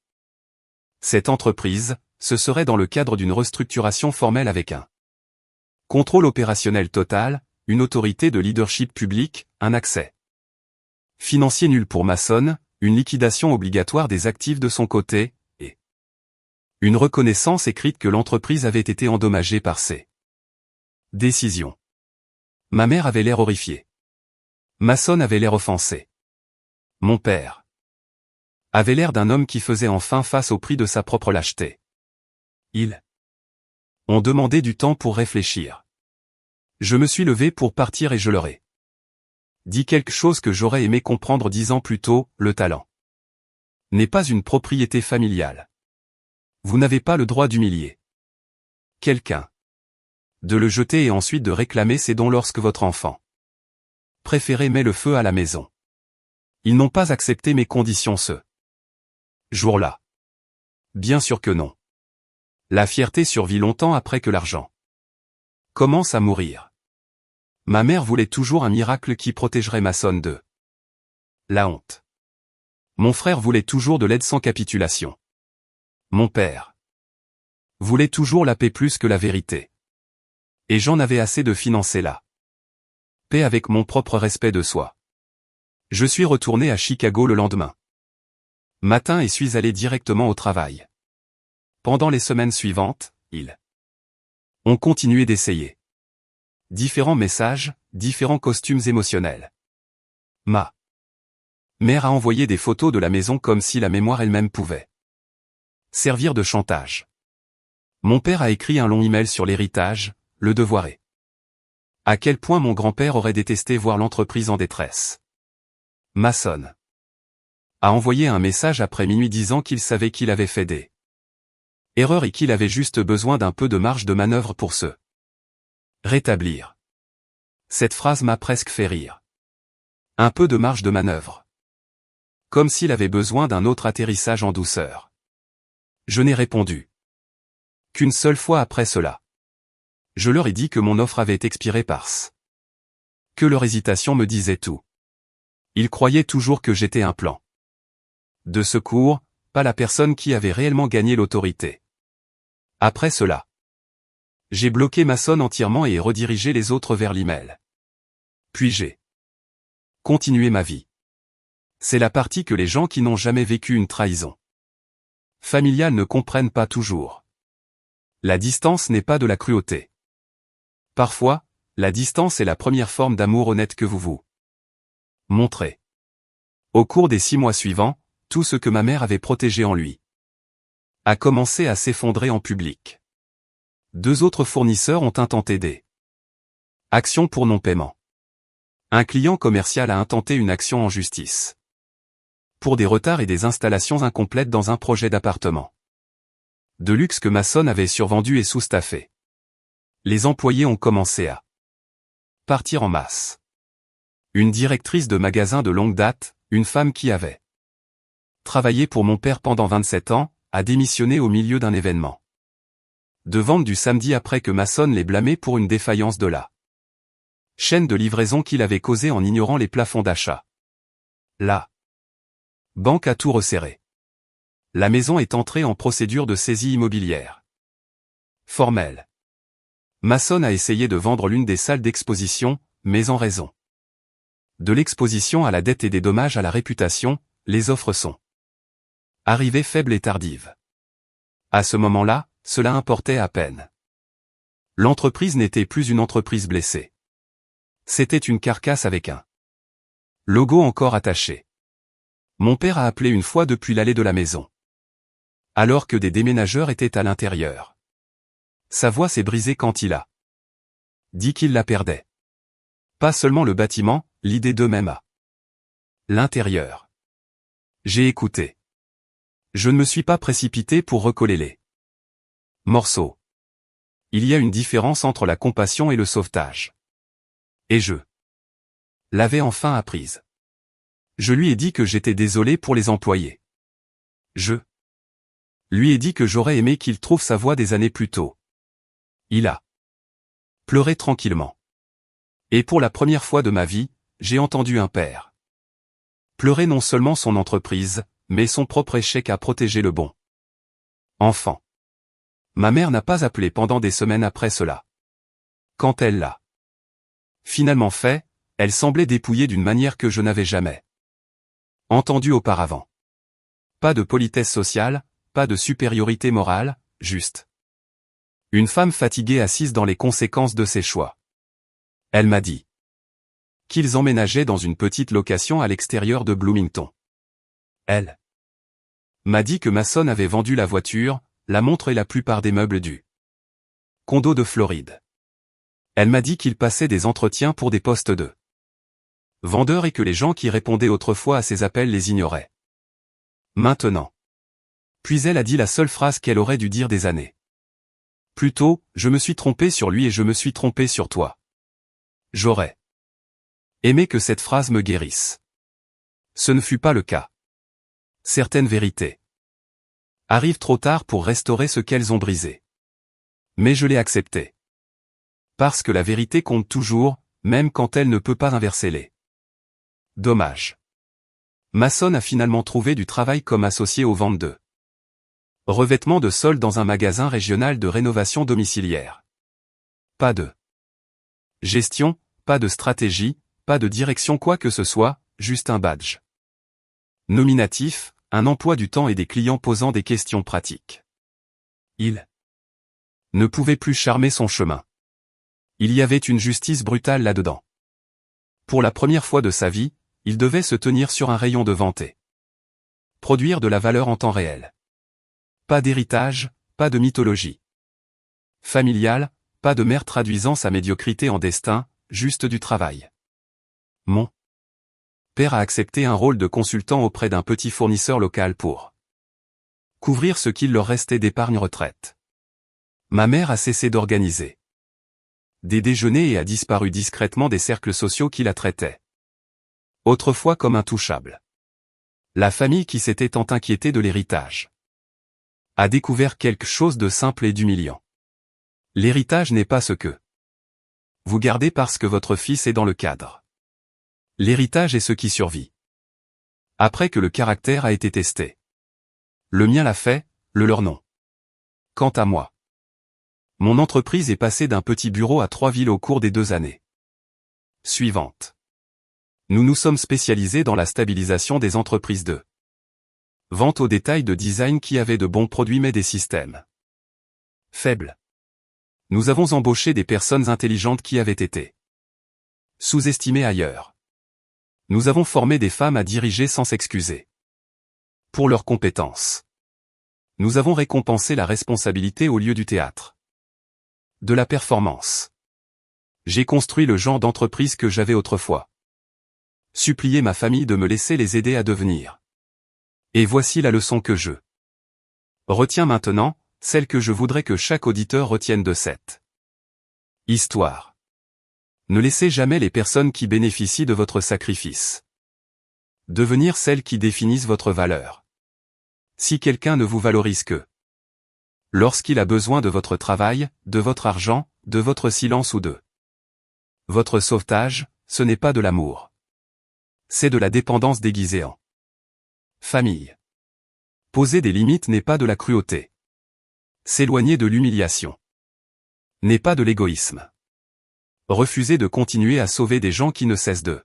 cette entreprise, ce serait dans le cadre d'une restructuration formelle avec un contrôle opérationnel total, une autorité de leadership public, un accès financier nul pour maçonne, une liquidation obligatoire des actifs de son côté, et une reconnaissance écrite que l'entreprise avait été endommagée par ces décisions. Ma mère avait l'air horrifiée. Maçonne avait l'air offensé. Mon père avait l'air d'un homme qui faisait enfin face au prix de sa propre lâcheté. Ils ont demandé du temps pour réfléchir. Je me suis levé pour partir et je leur ai dit quelque chose que j'aurais aimé comprendre 10 ans plus tôt, le talent n'est pas une propriété familiale. Vous n'avez pas le droit d'humilier quelqu'un, de le jeter et ensuite de réclamer ses dons lorsque votre enfant préféré met le feu à la maison. Ils n'ont pas accepté mes conditions ce jour-là. Bien sûr que non. La fierté survit longtemps après que l'argent commence à mourir. Ma mère voulait toujours un miracle qui protégerait maçonne de la honte. Mon frère voulait toujours de l'aide sans capitulation. Mon père voulait toujours la paix plus que la vérité. Et j'en avais assez de financer la paix avec mon propre respect de soi. Je suis retourné à Chicago le lendemain matin et suis allé directement au travail. Pendant les semaines suivantes, ils ont continué d'essayer différents messages, différents costumes émotionnels. Ma mère a envoyé des photos de la maison comme si la mémoire elle-même pouvait servir de chantage. Mon père a écrit un long email sur l'héritage, le devoir et à quel point mon grand-père aurait détesté voir l'entreprise en détresse. Maçonne a envoyé un message après minuit disant qu'il savait qu'il avait fait des erreurs et qu'il avait juste besoin d'un peu de marge de manœuvre pour se rétablir. Cette phrase m'a presque fait rire. Un peu de marge de manœuvre. Comme s'il avait besoin d'un autre atterrissage en douceur. Je n'ai répondu qu'une seule fois après cela. Je leur ai dit que mon offre avait expiré parce que leur hésitation me disait tout. Ils croyaient toujours que j'étais un plan de secours, pas la personne qui avait réellement gagné l'autorité. Après cela, j'ai bloqué Maçonne entièrement et redirigé les autres vers l'email. Puis j'ai continué ma vie. C'est la partie que les gens qui n'ont jamais vécu une trahison familiale ne comprennent pas toujours. La distance n'est pas de la cruauté. Parfois, la distance est la première forme d'amour honnête que vous vous montrez. Au cours des 6 mois suivants, tout ce que ma mère avait protégé en lui a commencé à s'effondrer en public. 2 autres fournisseurs ont intenté des actions pour non-paiement. Un client commercial a intenté une action en justice pour des retards et des installations incomplètes dans un projet d'appartement de luxe que Maçonne avait survendu et sous-staffé. Les employés ont commencé à partir en masse. Une directrice de magasin de longue date, une femme qui avait travaillé pour mon père pendant 27 ans, a démissionné au milieu d'un événement de vente du samedi après que Maçonne l'ait blâmé pour une défaillance de la chaîne de livraison qu'il avait causée en ignorant les plafonds d'achat. La banque a tout resserré. La maison est entrée en procédure de saisie immobilière formelle. Maçonne a essayé de vendre l'une des salles d'exposition, mais en raison de l'exposition à la dette et des dommages à la réputation, les offres sont arrivées faibles et tardives. À ce moment-là, cela importait à peine. L'entreprise n'était plus une entreprise blessée. C'était une carcasse avec un logo encore attaché. Mon père a appelé une fois depuis l'allée de la maison. Alors que des déménageurs étaient à l'intérieur. Sa voix s'est brisée quand il a dit qu'il la perdait. Pas seulement le bâtiment, l'idée d'eux-mêmes à l'intérieur. J'ai écouté. Je ne me suis pas précipité pour recoller les morceaux. Il y a une différence entre la compassion et le sauvetage. Et je l'avais enfin apprise. Je lui ai dit que j'étais désolé pour les employés. Je lui ai dit que j'aurais aimé qu'il trouve sa voie des années plus tôt. Il a pleuré tranquillement. Et pour la première fois de ma vie, j'ai entendu un père pleurer non seulement son entreprise, mais son propre échec à protéger le bon enfant. Ma mère n'a pas appelé pendant des semaines après cela. Quand elle l'a finalement fait, elle semblait dépouillée d'une manière que je n'avais jamais entendue auparavant. Pas de politesse sociale, pas de supériorité morale, juste une femme fatiguée assise dans les conséquences de ses choix. Elle m'a dit qu'ils emménageaient dans une petite location à l'extérieur de Bloomington. Elle m'a dit que Mason avait vendu la voiture, la montre et la plupart des meubles du condo de Floride. Elle m'a dit qu'il passait des entretiens pour des postes de vendeur et que les gens qui répondaient autrefois à ses appels les ignoraient maintenant. Puis elle a dit la seule phrase qu'elle aurait dû dire des années plus tôt, je me suis trompé sur lui et je me suis trompé sur toi. J'aurais aimé que cette phrase me guérisse. Ce ne fut pas le cas. Certaines vérités arrivent trop tard pour restaurer ce qu'elles ont brisé. Mais je l'ai accepté. Parce que la vérité compte toujours, même quand elle ne peut pas inverser les dommages. Mason a finalement trouvé du travail comme associé aux ventes de revêtements de sol dans un magasin régional de rénovation domiciliaire. Pas de gestion, pas de stratégie, pas de direction quoi que ce soit, juste un badge nominatif, un emploi du temps et des clients posant des questions pratiques. Il ne pouvait plus charmer son chemin. Il y avait une justice brutale là-dedans. Pour la première fois de sa vie, il devait se tenir sur un rayon de vente et produire de la valeur en temps réel. Pas d'héritage, pas de mythologie familiale, pas de mère traduisant sa médiocrité en destin, juste du travail. Mon père a accepté un rôle de consultant auprès d'un petit fournisseur local pour couvrir ce qu'il leur restait d'épargne retraite. Ma mère a cessé d'organiser des déjeuners et a disparu discrètement des cercles sociaux qui la traitaient autrefois comme intouchable. La famille qui s'était tant inquiétée de l'héritage a découvert quelque chose de simple et d'humiliant. L'héritage n'est pas ce que vous gardez parce que votre fils est dans le cadre. L'héritage est ce qui survit après que le caractère a été testé. Le mien l'a fait, le leur non. Quant à moi, mon entreprise est passée d'un petit bureau à 3 villes au cours des 2 années suivantes. Nous nous sommes spécialisés dans la stabilisation des entreprises de vente au détail de design qui avaient de bons produits mais des systèmes faibles. Nous avons embauché des personnes intelligentes qui avaient été sous-estimées ailleurs. Nous avons formé des femmes à diriger sans s'excuser pour leurs compétences. Nous avons récompensé la responsabilité au lieu du théâtre de la performance. J'ai construit le genre d'entreprise que j'avais autrefois supplié ma famille de me laisser les aider à devenir. Et voici la leçon que je retiens maintenant, celle que je voudrais que chaque auditeur retienne de cette histoire. Ne laissez jamais les personnes qui bénéficient de votre sacrifice devenir celles qui définissent votre valeur. Si quelqu'un ne vous valorise que lorsqu'il a besoin de votre travail, de votre argent, de votre silence ou de votre sauvetage, ce n'est pas de l'amour. C'est de la dépendance déguisée en famille. Poser des limites n'est pas de la cruauté. S'éloigner de l'humiliation n'est pas de l'égoïsme. Refuser de continuer à sauver des gens qui ne cessent de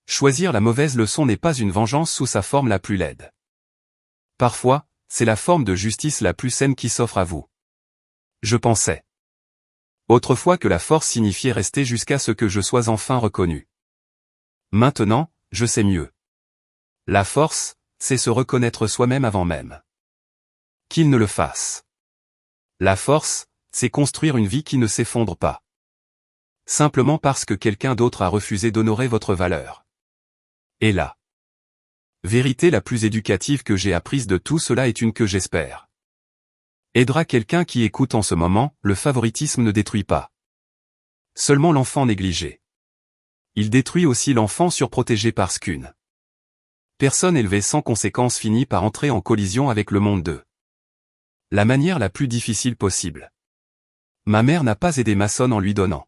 choisir la mauvaise leçon n'est pas une vengeance sous sa forme la plus laide. Parfois, c'est la forme de justice la plus saine qui s'offre à vous. Je pensais Autrefois que la force signifiait rester jusqu'à ce que je sois enfin reconnu. Maintenant, je sais mieux. La force, c'est se reconnaître soi-même avant même qu'il ne le fasse. La force, c'est construire une vie qui ne s'effondre pas. Simplement parce que quelqu'un d'autre a refusé d'honorer votre valeur. Et la vérité la plus éducative que j'ai apprise de tout cela est une que j'espère aidera quelqu'un qui écoute en ce moment. Le favoritisme ne détruit pas seulement l'enfant négligé. Il détruit aussi l'enfant surprotégé parce qu'une personne élevée sans conséquence finit par entrer en collision avec le monde de la manière la plus difficile possible. Ma mère n'a pas aidé ma sonne en lui donnant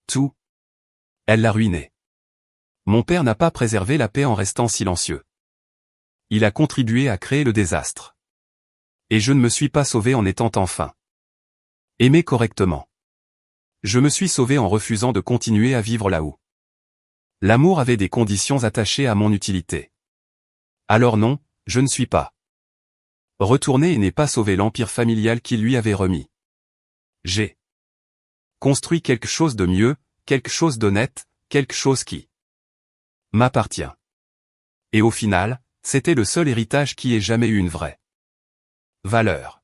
tout. Elle l'a ruiné. Mon père n'a pas préservé la paix en restant silencieux. Il a contribué à créer le désastre. Et je ne me suis pas sauvé en étant enfin aimé correctement. Je me suis sauvé en refusant de continuer à vivre là où l'amour avait des conditions attachées à mon utilité. Alors non, je ne suis pas retourné et n'ai pas sauvé l'empire familial qu'il lui avait remis. J'ai construit quelque chose de mieux, quelque chose d'honnête, quelque chose qui m'appartient. Et au final, c'était le seul héritage qui ait jamais eu une vraie valeur.